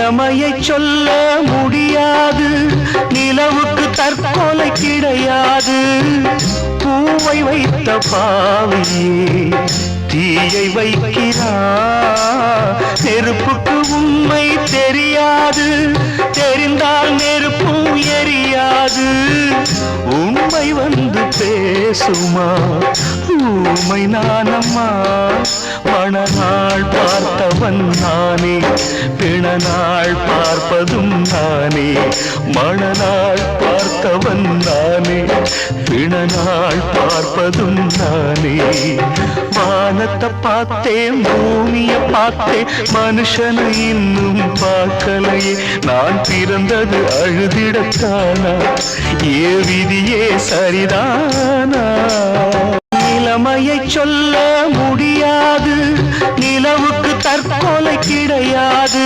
நிலைமையை சொல்ல முடியாது, நிலவுக்கு தற்கொலை கிடையாது. பூவை வைத்த பாவையே தீயை வைக்கிறார். நெருப்புக்கு உண்மை தெரியாது, தெரிந்தால் நெருப்பும் எரியாது. உண்மை வந்து பேசுமா, ஊமை நானம்மா. மணநாள் பார்த்தவன் நானே, பிணநாள் பார்ப்பதும் நானே. மணநாள் பார்த்தவன் நானே, பிணநாள் பார்ப்பதும் நானே. வானத்தை பார்த்தேன், பூமியை பார்த்தேன், மனுஷனை இன்னும் பார்க்கலையே. நான் பிறந்தது அழுதிடத்தானா, ஏ விதியே சரிதானா? நிலைமையை சொல்ல முடியாது, நிலவுக்கு தற்கொலை கிடையாது.